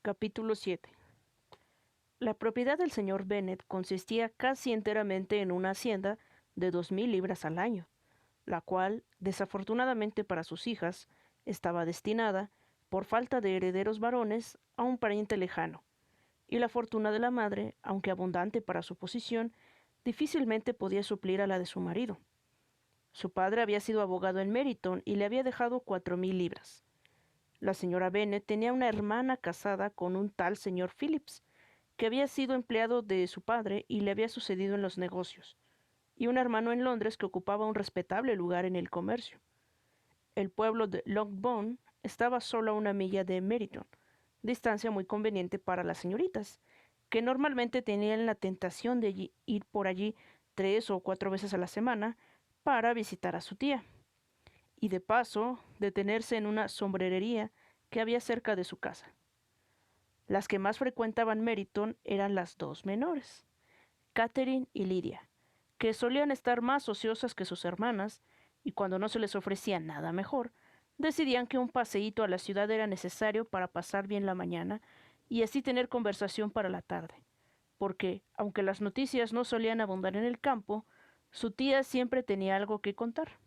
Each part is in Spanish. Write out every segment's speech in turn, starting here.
Capítulo 7. La propiedad del señor Bennet consistía casi enteramente en una hacienda de 2000 libras al año, la cual, desafortunadamente para sus hijas, estaba destinada, por falta de herederos varones, a un pariente lejano, y la fortuna de la madre, aunque abundante para su posición, difícilmente podía suplir a la de su marido. Su padre había sido abogado en Meryton y le había dejado 4000 libras. La señora Bennet tenía una hermana casada con un tal señor Phillips, que había sido empleado de su padre y le había sucedido en los negocios, y un hermano en Londres que ocupaba un respetable lugar en el comercio. El pueblo de Longbourn estaba solo a 1 milla de Meryton, distancia muy conveniente para las señoritas, que normalmente tenían la tentación de ir por allí 3 o 4 veces a la semana para visitar a su tía, y de paso detenerse en una sombrerería que había cerca de su casa. Las que más frecuentaban Meryton eran las dos menores, Catherine y Lydia, que solían estar más ociosas que sus hermanas, y cuando no se les ofrecía nada mejor, decidían que un paseíto a la ciudad era necesario para pasar bien la mañana y así tener conversación para la tarde, porque, aunque las noticias no solían abundar en el campo, su tía siempre tenía algo que contar.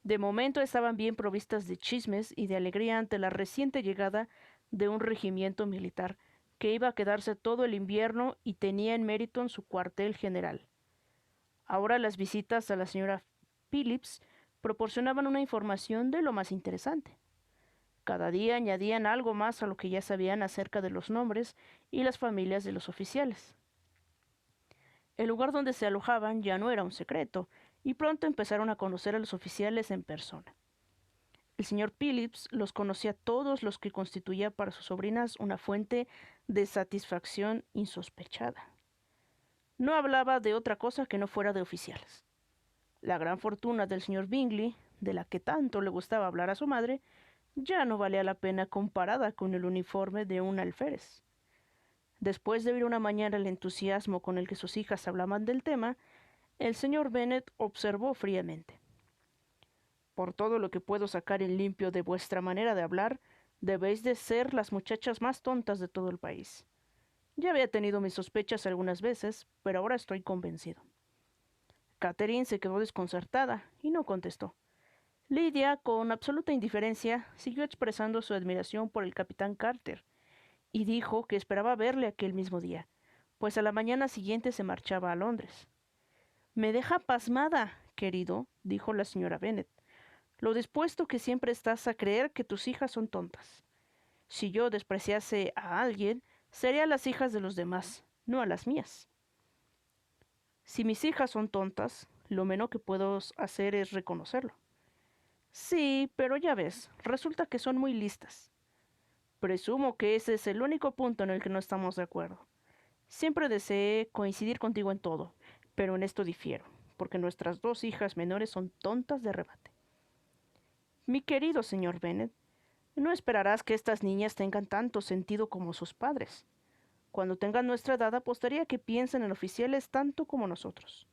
De momento estaban bien provistas de chismes y de alegría ante la reciente llegada de un regimiento militar que iba a quedarse todo el invierno y tenía en Meryton su cuartel general. Ahora las visitas a la señora Phillips proporcionaban una información de lo más interesante. Cada día añadían algo más a lo que ya sabían acerca de los nombres y las familias de los oficiales. El lugar donde se alojaban ya no era un secreto, y pronto empezaron a conocer a los oficiales en persona. El señor Phillips los conocía a todos, los que constituía para sus sobrinas una fuente de satisfacción insospechada. No hablaba de otra cosa que no fuera de oficiales. La gran fortuna del señor Bingley, de la que tanto le gustaba hablar a su madre, ya no valía la pena comparada con el uniforme de un alférez. Después de oír una mañana el entusiasmo con el que sus hijas hablaban del tema, el señor Bennet observó fríamente: por todo lo que puedo sacar en limpio de vuestra manera de hablar, debéis de ser las muchachas más tontas de todo el país. Ya había tenido mis sospechas algunas veces, pero ahora estoy convencido. Catherine se quedó desconcertada y no contestó. Lydia, con absoluta indiferencia, siguió expresando su admiración por el capitán Carter, y dijo que esperaba verle aquel mismo día, pues a la mañana siguiente se marchaba a Londres. «Me deja pasmada, querido», dijo la señora Bennet, «lo dispuesto que siempre estás a creer que tus hijas son tontas. Si yo despreciase a alguien, sería a las hijas de los demás, no a las mías. Si mis hijas son tontas, lo menos que puedo hacer es reconocerlo. Sí, pero ya ves, resulta que son muy listas. Presumo que ese es el único punto en el que no estamos de acuerdo. Siempre deseé coincidir contigo en todo, pero en esto difiero, porque nuestras dos hijas menores son tontas de remate. Mi querido señor Bennet, no esperarás que estas niñas tengan tanto sentido como sus padres. Cuando tengan nuestra edad, apostaría que piensen en oficiales tanto como nosotros.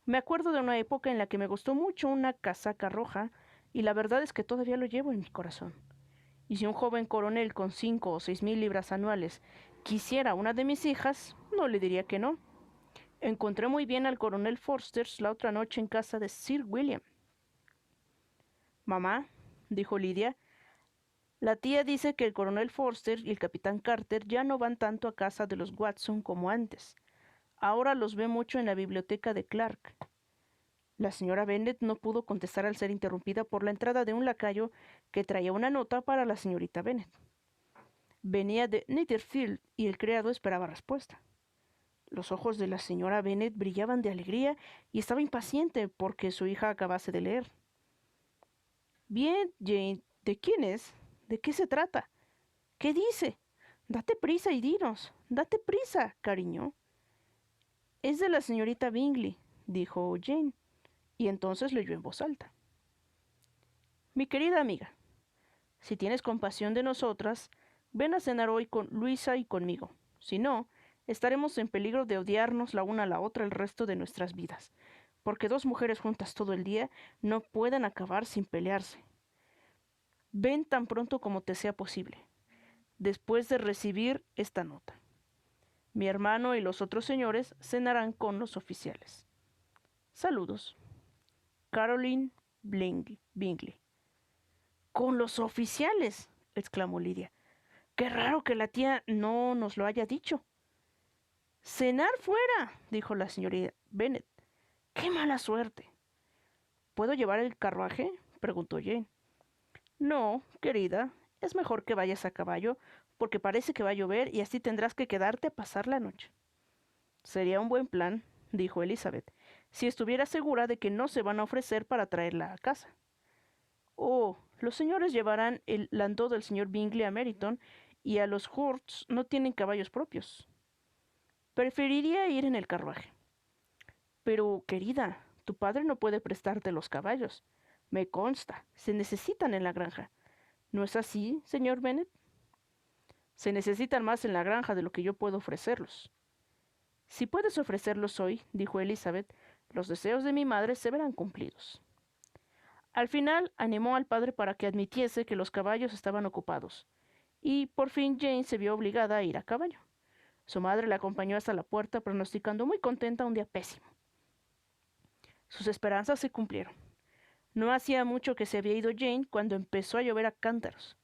Me acuerdo de una época en la que me gustó mucho una casaca roja, y la verdad es que todavía lo llevo en mi corazón. Y si un joven coronel con 5 o 6 mil libras anuales quisiera una de mis hijas, no le diría que no. Encontré muy bien al coronel Forster la otra noche en casa de Sir William. «Mamá», dijo Lydia, «la tía dice que el coronel Forster y el capitán Carter ya no van tanto a casa de los Watson como antes. Ahora los ve mucho en la biblioteca de Clark». La señora Bennet no pudo contestar al ser interrumpida por la entrada de un lacayo que traía una nota para la señorita Bennet. Venía de Netherfield y el criado esperaba respuesta. Los ojos de la señora Bennet brillaban de alegría y estaba impaciente porque su hija acabase de leer. «Bien, Jane, ¿de quién es? ¿De qué se trata? ¿Qué dice? Date prisa y dinos. Date prisa, cariño». «Es de la señorita Bingley», dijo Jane, y entonces leyó en voz alta: «Mi querida amiga, si tienes compasión de nosotras, ven a cenar hoy con Luisa y conmigo. Si no, estaremos en peligro de odiarnos la una a la otra el resto de nuestras vidas, porque dos mujeres juntas todo el día no pueden acabar sin pelearse. Ven tan pronto como te sea posible. después de recibir esta nota. Mi hermano y los otros señores cenarán con los oficiales. Saludos. Caroline Bingley. ¿Con los oficiales?, exclamó Lidia. Qué raro que la tía no nos lo haya dicho. Cenar fuera, dijo la señorita Bennet. ¡Qué mala suerte! ¿Puedo llevar el carruaje?, preguntó Jane. No, querida, es mejor que vayas a caballo, porque parece que va a llover y así tendrás que quedarte a pasar la noche. Sería un buen plan, dijo Elizabeth, si estuviera segura de que no se van a ofrecer para traerla a casa. Oh, los señores llevarán el landó del señor Bingley a Meryton y a los Hursts no tienen caballos propios. Preferiría ir en el carruaje. Pero, querida, tu padre no puede prestarte los caballos. Me consta, se necesitan en la granja. ¿No es así, señor Bennet? Se necesitan más en la granja de lo que yo puedo ofrecerlos. Si puedes ofrecerlos hoy, dijo Elizabeth, los deseos de mi madre se verán cumplidos. Al final animó al padre para que admitiese que los caballos estaban ocupados, y por fin Jane se vio obligada a ir a caballo. Su madre la acompañó hasta la puerta, pronosticando muy contenta un día pésimo. Sus esperanzas se cumplieron. No hacía mucho que se había ido Jane cuando empezó a llover a cántaros.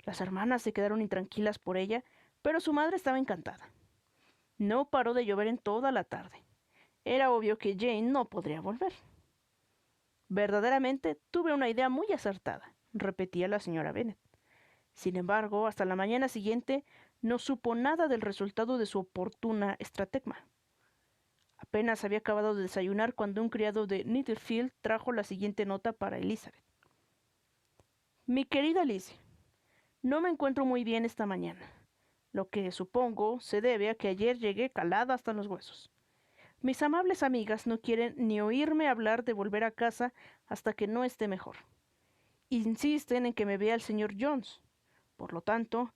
Las hermanas se quedaron intranquilas por ella, pero su madre estaba encantada. No paró de llover en toda la tarde. Era obvio que Jane no podría volver. Verdaderamente tuve una idea muy acertada, repetía la señora Bennet. Sin embargo, hasta la mañana siguiente no supo nada del resultado de su oportuna estratagema. Apenas había acabado de desayunar cuando un criado de Netherfield trajo la siguiente nota para Elizabeth. Mi querida Lizzie, no me encuentro muy bien esta mañana, lo que supongo se debe a que ayer llegué calada hasta los huesos. Mis amables amigas no quieren ni oírme hablar de volver a casa hasta que no esté mejor. Insisten en que me vea el señor Jones. Por lo tanto,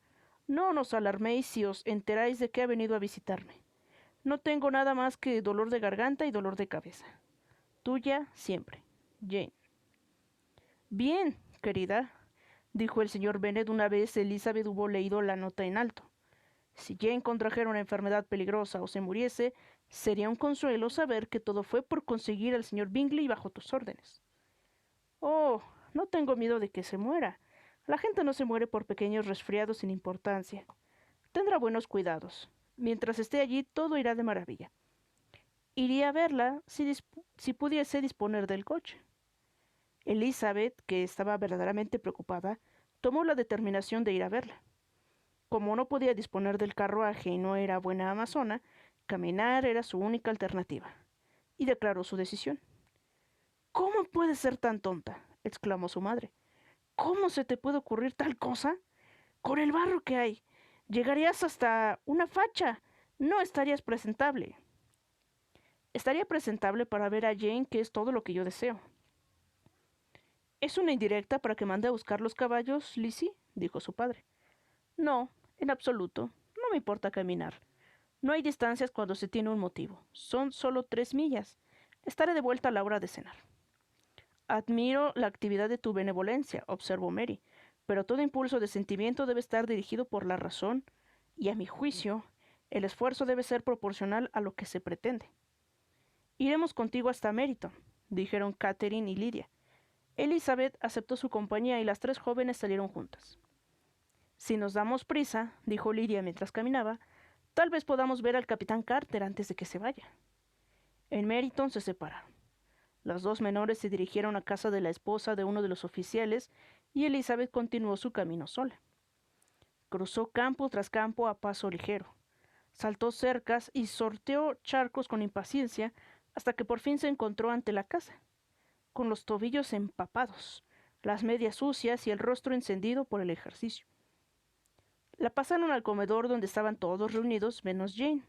no os alarméis si os enteráis de que ha venido a visitarme. No tengo nada más que dolor de garganta y dolor de cabeza. Tuya siempre, Jane. Bien, querida, dijo el señor Bennet una vez Elizabeth hubo leído la nota en alto. Si Jane contrajera una enfermedad peligrosa o se muriese, sería un consuelo saber que todo fue por conseguir al señor Bingley bajo tus órdenes. Oh, no tengo miedo de que se muera. La gente no se muere por pequeños resfriados sin importancia. Tendrá buenos cuidados. Mientras esté allí, todo irá de maravilla. Iría a verla si pudiese disponer del coche. Elizabeth, que estaba verdaderamente preocupada, tomó la determinación de ir a verla. Como no podía disponer del carruaje y no era buena amazona, caminar era su única alternativa, y declaró su decisión. ¿Cómo puedes ser tan tonta?, exclamó su madre. ¿Cómo se te puede ocurrir tal cosa? Con el barro que hay, llegarías hasta una facha. No estarías presentable. Estaría presentable para ver a Jane, que es todo lo que yo deseo. ¿Es una indirecta para que mande a buscar los caballos, Lizzie?, dijo su padre. No, en absoluto. No me importa caminar. No hay distancias cuando se tiene un motivo. Son solo 3 millas. Estaré de vuelta a la hora de cenar. Admiro la actividad de tu benevolencia, observó Mary, pero todo impulso de sentimiento debe estar dirigido por la razón, y a mi juicio, el esfuerzo debe ser proporcional a lo que se pretende. Iremos contigo hasta Meryton, dijeron Catherine y Lydia. Elizabeth aceptó su compañía y las 3 jóvenes salieron juntas. Si nos damos prisa, dijo Lydia mientras caminaba, tal vez podamos ver al capitán Carter antes de que se vaya. En Meryton se separaron. Las 2 menores se dirigieron a casa de la esposa de uno de los oficiales y Elizabeth continuó su camino sola. Cruzó campo tras campo a paso ligero. Saltó cercas y sorteó charcos con impaciencia hasta que por fin se encontró ante la casa, con los tobillos empapados, las medias sucias y el rostro encendido por el ejercicio. La pasaron al comedor donde estaban todos reunidos menos Jane,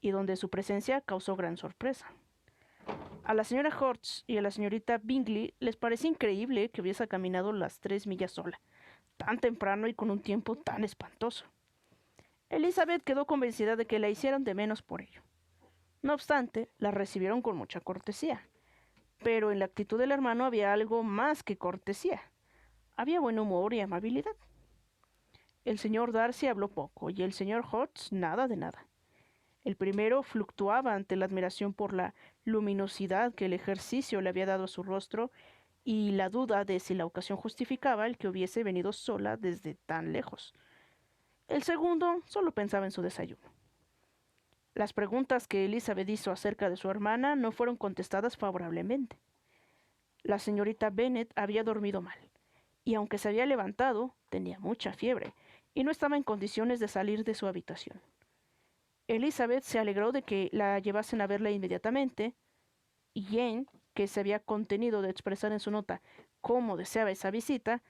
y donde su presencia causó gran sorpresa. A la señora Hurst y a la señorita Bingley les parecía increíble que hubiese caminado las 3 millas sola, tan temprano y con un tiempo tan espantoso. Elizabeth quedó convencida de que la hicieron de menos por ello. No obstante, la recibieron con mucha cortesía. Pero en la actitud del hermano había algo más que cortesía. Había buen humor y amabilidad. El señor Darcy habló poco y el señor Hodges nada de nada. El primero fluctuaba ante la admiración por la luminosidad que el ejercicio le había dado a su rostro y la duda de si la ocasión justificaba el que hubiese venido sola desde tan lejos. El segundo solo pensaba en su desayuno. Las preguntas que Elizabeth hizo acerca de su hermana no fueron contestadas favorablemente. La señorita Bennet había dormido mal, y aunque se había levantado, tenía mucha fiebre, y no estaba en condiciones de salir de su habitación. Elizabeth se alegró de que la llevasen a verla inmediatamente, y Jane, que se había contenido de expresar en su nota cómo deseaba esa visita,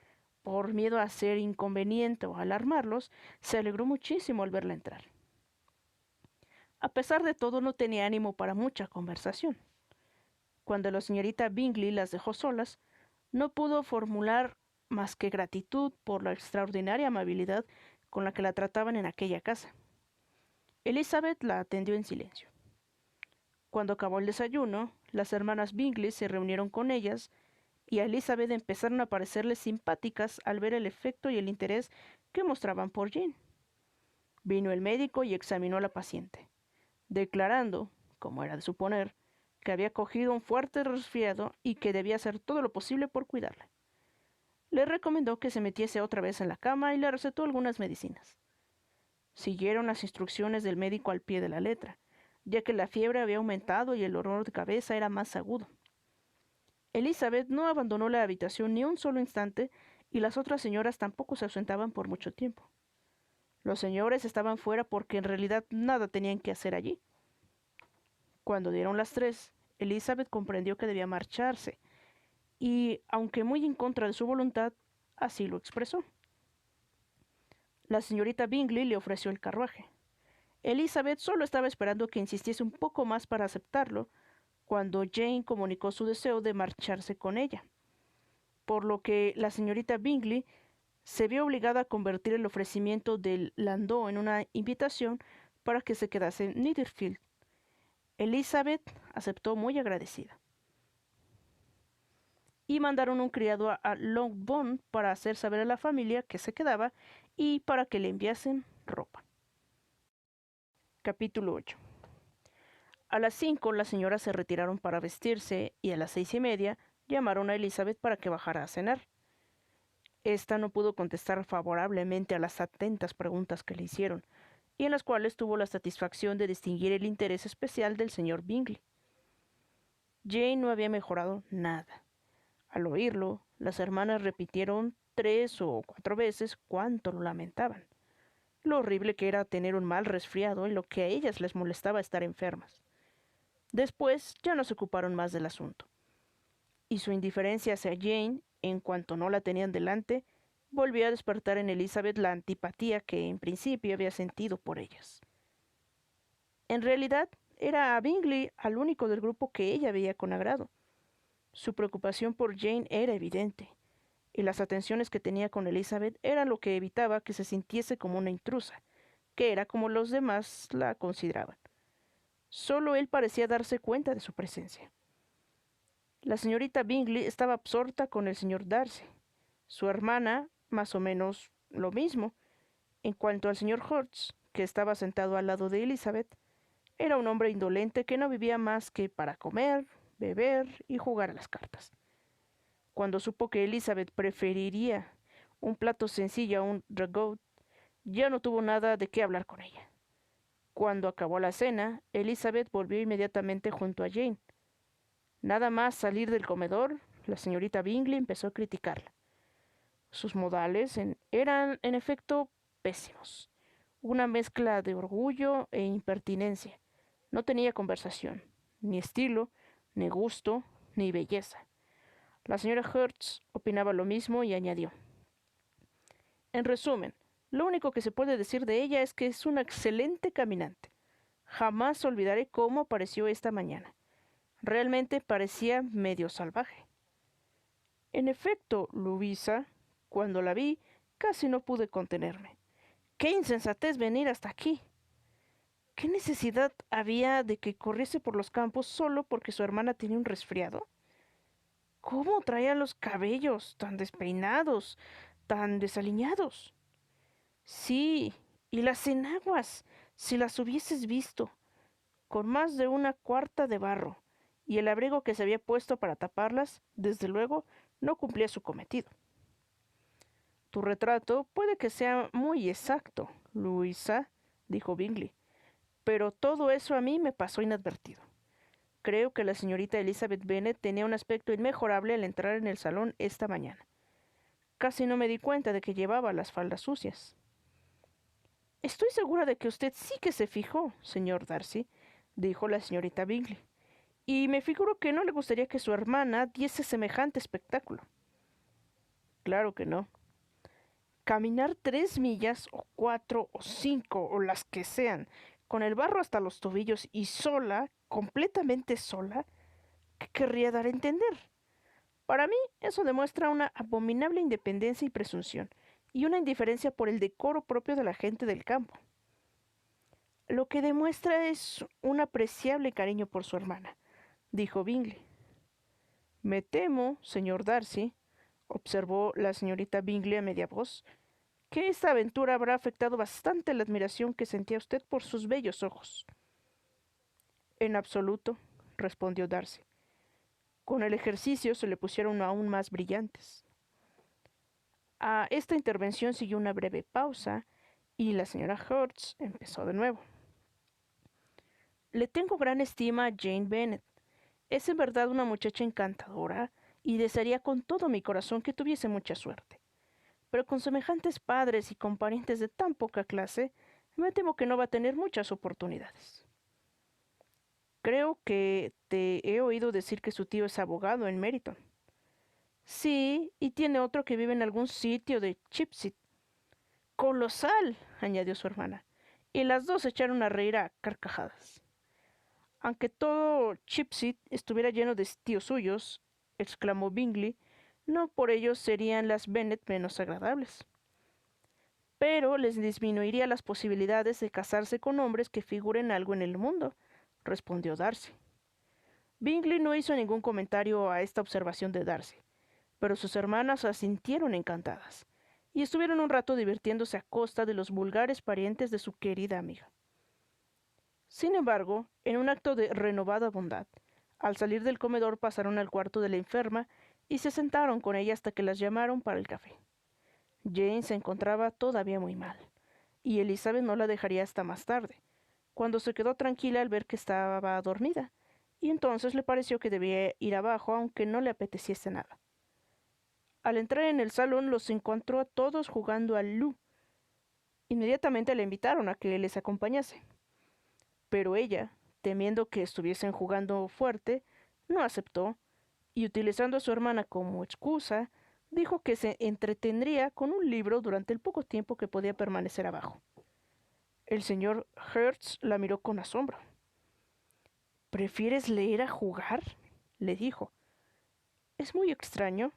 por miedo a ser inconveniente o alarmarlos, se alegró muchísimo al verla entrar. A pesar de todo, no tenía ánimo para mucha conversación. Cuando la señorita Bingley las dejó solas, no pudo formular más que gratitud por la extraordinaria amabilidad con la que la trataban en aquella casa. Elizabeth la atendió en silencio. Cuando acabó el desayuno, las hermanas Bingley se reunieron con ellas y a Elizabeth empezaron a parecerle simpáticas al ver el efecto y el interés que mostraban por Jane. Vino el médico y examinó a la paciente, declarando, como era de suponer, que había cogido un fuerte resfriado y que debía hacer todo lo posible por cuidarla. Le recomendó que se metiese otra vez en la cama y le recetó algunas medicinas. Siguieron las instrucciones del médico al pie de la letra, ya que la fiebre había aumentado y el dolor de cabeza era más agudo. Elizabeth no abandonó la habitación ni un solo instante y las otras señoras tampoco se ausentaban por mucho tiempo. Los señores estaban fuera porque en realidad nada tenían que hacer allí. Cuando dieron las 3, Elizabeth comprendió que debía marcharse, y, aunque muy en contra de su voluntad, así lo expresó. La señorita Bingley le ofreció el carruaje. Elizabeth solo estaba esperando que insistiese un poco más para aceptarlo, cuando Jane comunicó su deseo de marcharse con ella, por lo que la señorita Bingley se vio obligada a convertir el ofrecimiento del landau en una invitación para que se quedase en Netherfield. Elizabeth aceptó muy agradecida. Y mandaron un criado a Longbourn para hacer saber a la familia que se quedaba y para que le enviasen ropa. Capítulo 8. A las 5 las señoras se retiraron para vestirse y a las 6:30 llamaron a Elizabeth para que bajara a cenar. Esta no pudo contestar favorablemente a las atentas preguntas que le hicieron, y en las cuales tuvo la satisfacción de distinguir el interés especial del señor Bingley. Jane no había mejorado nada. Al oírlo, las hermanas repitieron 3 o 4 veces cuánto lo lamentaban, lo horrible que era tener un mal resfriado y lo que a ellas les molestaba estar enfermas. Después ya no se ocuparon más del asunto, y su indiferencia hacia Jane, en cuanto no la tenían delante, volvió a despertar en Elizabeth la antipatía que en principio había sentido por ellas. En realidad, era a Bingley al único del grupo que ella veía con agrado. Su preocupación por Jane era evidente, y las atenciones que tenía con Elizabeth eran lo que evitaba que se sintiese como una intrusa, que era como los demás la consideraban. Solo él parecía darse cuenta de su presencia. La señorita Bingley estaba absorta con el señor Darcy. Su hermana, más o menos lo mismo. En cuanto al señor Hodges, que estaba sentado al lado de Elizabeth, era un hombre indolente que no vivía más que para comer, beber y jugar a las cartas. Cuando supo que Elizabeth preferiría un plato sencillo a un ragout, ya no tuvo nada de qué hablar con ella. Cuando acabó la cena, Elizabeth volvió inmediatamente junto a Jane. Nada más salir del comedor, la señorita Bingley empezó a criticarla. Sus modales eran, en efecto, pésimos. Una mezcla de orgullo e impertinencia. No tenía conversación, ni estilo, ni gusto, ni belleza. La señora Hertz opinaba lo mismo y añadió: en resumen, lo único que se puede decir de ella es que es una excelente caminante. Jamás olvidaré cómo apareció esta mañana. Realmente parecía medio salvaje. En efecto, Luisa, cuando la vi, casi no pude contenerme. ¡Qué insensatez venir hasta aquí! ¿Qué necesidad había de que corriese por los campos solo porque su hermana tenía un resfriado? ¿Cómo traía los cabellos tan despeinados, tan desaliñados? Sí, y las enaguas, si las hubieses visto, con más de una cuarta de barro, y el abrigo que se había puesto para taparlas, desde luego, no cumplía su cometido. Tu retrato puede que sea muy exacto, Luisa, dijo Bingley, pero todo eso a mí me pasó inadvertido. Creo que la señorita Elizabeth Bennet tenía un aspecto inmejorable al entrar en el salón esta mañana. Casi no me di cuenta de que llevaba las faldas sucias. Estoy segura de que usted sí que se fijó, señor Darcy, dijo la señorita Bingley, y me figuro que no le gustaría que su hermana diese semejante espectáculo. Claro que no. Caminar 3 millas, o 4, o 5, o las que sean, con el barro hasta los tobillos y sola, completamente sola, ¿qué querría dar a entender? Para mí, eso demuestra una abominable independencia y presunción, y una indiferencia por el decoro propio de la gente del campo. Lo que demuestra es un apreciable cariño por su hermana, dijo Bingley. Me temo, señor Darcy, observó la señorita Bingley a media voz, que esta aventura habrá afectado bastante la admiración que sentía usted por sus bellos ojos. En absoluto, respondió Darcy. Con el ejercicio se le pusieron aún más brillantes. A esta intervención siguió una breve pausa y la señora Hertz empezó de nuevo. Le tengo gran estima a Jane Bennet. Es en verdad una muchacha encantadora y desearía con todo mi corazón que tuviese mucha suerte. Pero con semejantes padres y con parientes de tan poca clase, me temo que no va a tener muchas oportunidades. Creo que te he oído decir que su tío es abogado en Meryton. Sí, y tiene otro que vive en algún sitio de Chipsit. Colosal, añadió su hermana, y las dos se echaron a reír a carcajadas. Aunque todo Chipsit estuviera lleno de tíos suyos, exclamó Bingley, no por ello serían las Bennet menos agradables. Pero les disminuiría las posibilidades de casarse con hombres que figuren algo en el mundo, respondió Darcy. Bingley no hizo ningún comentario a esta observación de Darcy, pero sus hermanas asintieron encantadas, y estuvieron un rato divirtiéndose a costa de los vulgares parientes de su querida amiga. Sin embargo, en un acto de renovada bondad, al salir del comedor pasaron al cuarto de la enferma y se sentaron con ella hasta que las llamaron para el café. Jane se encontraba todavía muy mal, y Elizabeth no la dejaría hasta más tarde, cuando se quedó tranquila al ver que estaba dormida, y entonces le pareció que debía ir abajo aunque no le apeteciese nada. Al entrar en el salón los encontró a todos jugando al lú. Inmediatamente le invitaron a que les acompañase. Pero ella, temiendo que estuviesen jugando fuerte, no aceptó, y utilizando a su hermana como excusa, dijo que se entretendría con un libro durante el poco tiempo que podía permanecer abajo. El señor Hertz la miró con asombro. ¿Prefieres leer a jugar?, le dijo. Es muy extraño.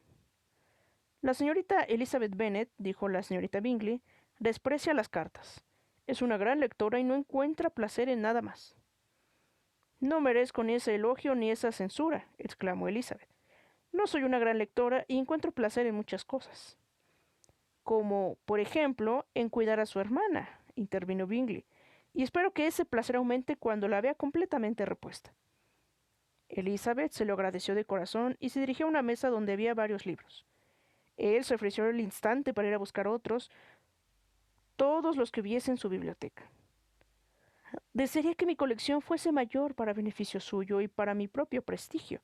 La señorita Elizabeth Bennet, dijo la señorita Bingley, desprecia las cartas. Es una gran lectora y no encuentra placer en nada más. No merezco ni ese elogio ni esa censura, exclamó Elizabeth. No soy una gran lectora y encuentro placer en muchas cosas. Como, por ejemplo, en cuidar a su hermana, intervino Bingley, y espero que ese placer aumente cuando la vea completamente repuesta. Elizabeth se lo agradeció de corazón y se dirigió a una mesa donde había varios libros. Él se ofreció al instante para ir a buscar otros, todos los que hubiese en su biblioteca. Desearía que mi colección fuese mayor para beneficio suyo y para mi propio prestigio,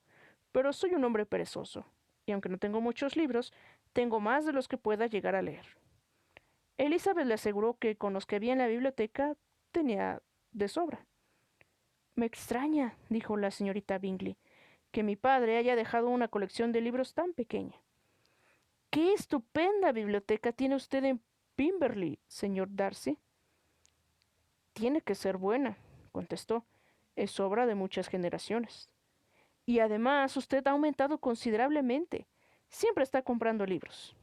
pero soy un hombre perezoso, y aunque no tengo muchos libros, tengo más de los que pueda llegar a leer. Elizabeth le aseguró que con los que había en la biblioteca tenía de sobra. Me extraña, dijo la señorita Bingley, que mi padre haya dejado una colección de libros tan pequeña. ¡Qué estupenda biblioteca tiene usted en Pimberley, señor Darcy! Tiene que ser buena, contestó. Es obra de muchas generaciones. Y además usted ha aumentado considerablemente. Siempre está comprando libros.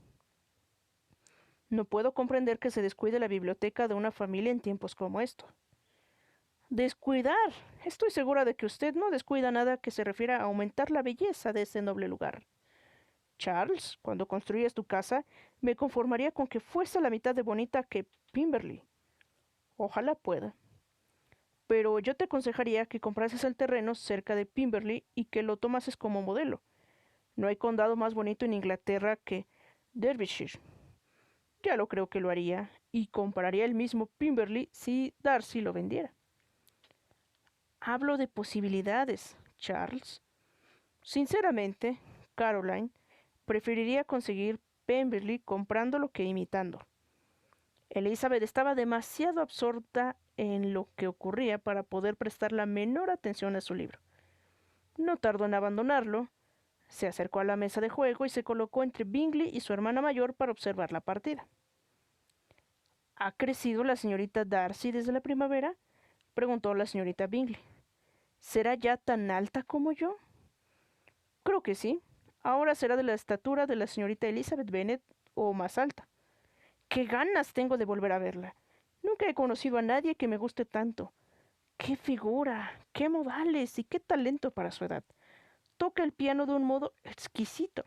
No puedo comprender que se descuide la biblioteca de una familia en tiempos como estos. Descuidar. Estoy segura de que usted no descuida nada que se refiera a aumentar la belleza de ese noble lugar. Charles, cuando construyas tu casa, me conformaría con que fuese la mitad de bonita que Pimberley. Ojalá pueda. Pero yo te aconsejaría que comprases el terreno cerca de Pimberley y que lo tomases como modelo. No hay condado más bonito en Inglaterra que Derbyshire. Ya lo creo que lo haría, y compraría el mismo Pimberley si Darcy lo vendiera. Hablo de posibilidades, Charles. Sinceramente, Caroline preferiría conseguir Pemberley comprándolo que imitando. Elizabeth estaba demasiado absorta en lo que ocurría para poder prestar la menor atención a su libro. No tardó en abandonarlo, se acercó a la mesa de juego y se colocó entre Bingley y su hermana mayor para observar la partida. ¿Ha crecido la señorita Darcy desde la primavera?, preguntó la señorita Bingley. ¿Será ya tan alta como yo? Creo que sí. Ahora será de la estatura de la señorita Elizabeth Bennet o más alta. ¡Qué ganas tengo de volver a verla! Nunca he conocido a nadie que me guste tanto. ¡Qué figura! ¡Qué modales! ¡Y qué talento para su edad! Toca el piano de un modo exquisito.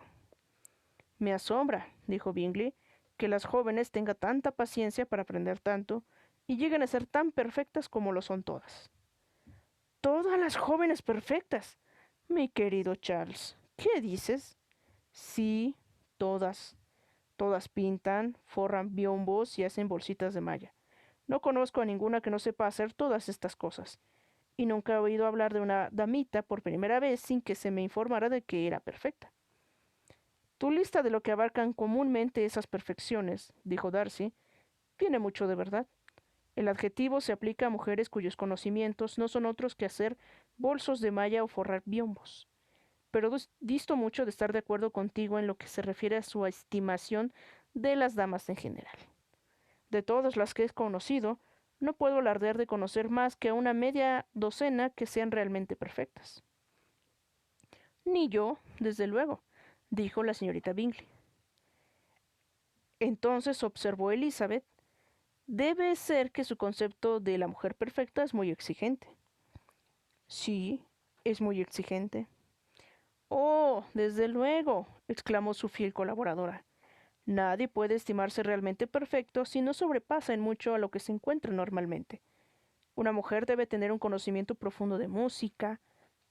Me asombra, dijo Bingley, que las jóvenes tengan tanta paciencia para aprender tanto y lleguen a ser tan perfectas como lo son todas. Todas las jóvenes perfectas. Mi querido Charles, ¿qué dices? Sí, todas. Todas pintan, forran biombos y hacen bolsitas de malla. No conozco a ninguna que no sepa hacer todas estas cosas. Y nunca he oído hablar de una damita por primera vez sin que se me informara de que era perfecta. Tu lista de lo que abarcan comúnmente esas perfecciones, dijo Darcy, tiene mucho de verdad. El adjetivo se aplica a mujeres cuyos conocimientos no son otros que hacer bolsos de malla o forrar biombos. Pero disto mucho de estar de acuerdo contigo en lo que se refiere a su estimación de las damas en general. De todas las que he conocido, no puedo alardear de conocer más que a una media docena que sean realmente perfectas. Ni yo, desde luego, dijo la señorita Bingley. Entonces observó Elizabeth, debe ser que su concepto de la mujer perfecta es muy exigente. Sí, es muy exigente. Oh, desde luego, exclamó su fiel colaboradora. Nadie puede estimarse realmente perfecto si no sobrepasa en mucho a lo que se encuentra normalmente. Una mujer debe tener un conocimiento profundo de música,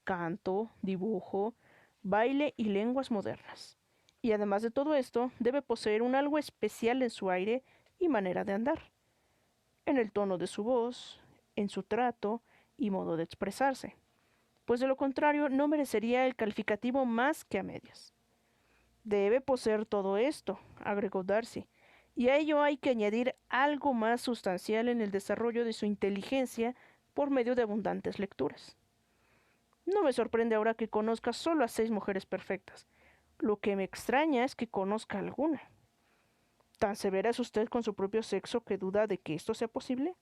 canto, dibujo, baile y lenguas modernas. Y además de todo esto, debe poseer un algo especial en su aire y manera de andar, en el tono de su voz, en su trato y modo de expresarse, pues de lo contrario no merecería el calificativo más que a medias. Debe poseer todo esto, agregó Darcy, y a ello hay que añadir algo más sustancial en el desarrollo de su inteligencia por medio de abundantes lecturas. No me sorprende ahora que conozca solo a 6 mujeres perfectas. Lo que me extraña es que conozca alguna. ¿Tan severa es usted con su propio sexo que duda de que esto sea posible?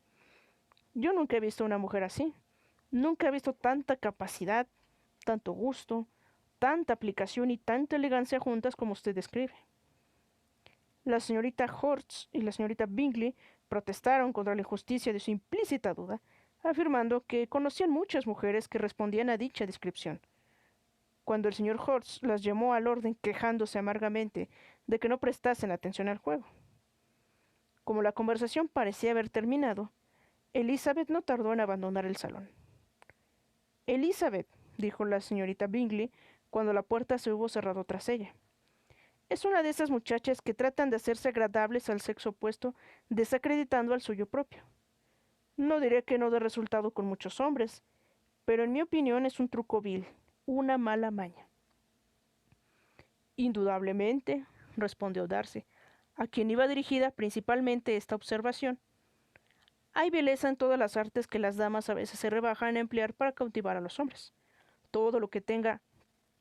Yo nunca he visto una mujer así. Nunca he visto tanta capacidad, tanto gusto, tanta aplicación y tanta elegancia juntas como usted describe. La señorita Hortz y la señorita Bingley protestaron contra la injusticia de su implícita duda, afirmando que conocían muchas mujeres que respondían a dicha descripción. Cuando el señor Hortz las llamó al orden quejándose amargamente de que no prestasen atención al juego. Como la conversación parecía haber terminado, Elizabeth no tardó en abandonar el salón. Elizabeth, dijo la señorita Bingley, cuando la puerta se hubo cerrado tras ella. Es una de esas muchachas que tratan de hacerse agradables al sexo opuesto, desacreditando al suyo propio. No diré que no dé resultado con muchos hombres, pero en mi opinión es un truco vil, una mala maña. Indudablemente, respondió Darcy, a quien iba dirigida principalmente esta observación. Hay belleza en todas las artes que las damas a veces se rebajan a emplear para cautivar a los hombres. Todo lo que tenga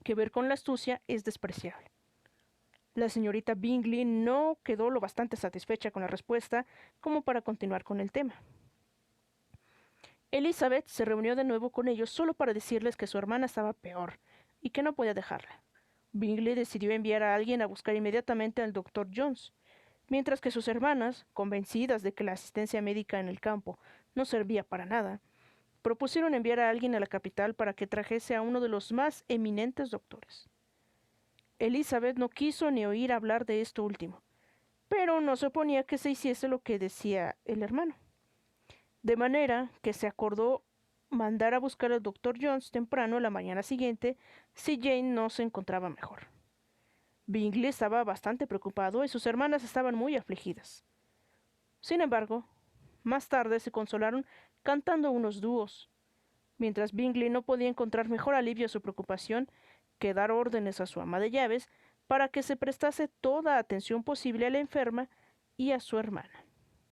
que ver con la astucia es despreciable. La señorita Bingley no quedó lo bastante satisfecha con la respuesta como para continuar con el tema. Elizabeth se reunió de nuevo con ellos solo para decirles que su hermana estaba peor y que no podía dejarla. Bingley decidió enviar a alguien a buscar inmediatamente al doctor Jones, mientras que sus hermanas, convencidas de que la asistencia médica en el campo no servía para nada, propusieron enviar a alguien a la capital para que trajese a uno de los más eminentes doctores. Elizabeth no quiso ni oír hablar de esto último, pero no se oponía que se hiciese lo que decía el hermano. De manera que se acordó mandar a buscar al doctor Jones temprano la mañana siguiente si Jane no se encontraba mejor. Bingley estaba bastante preocupado y sus hermanas estaban muy afligidas. Sin embargo, más tarde se consolaron cantando unos dúos, mientras Bingley no podía encontrar mejor alivio a su preocupación que dar órdenes a su ama de llaves para que se prestase toda atención posible a la enferma y a su hermana.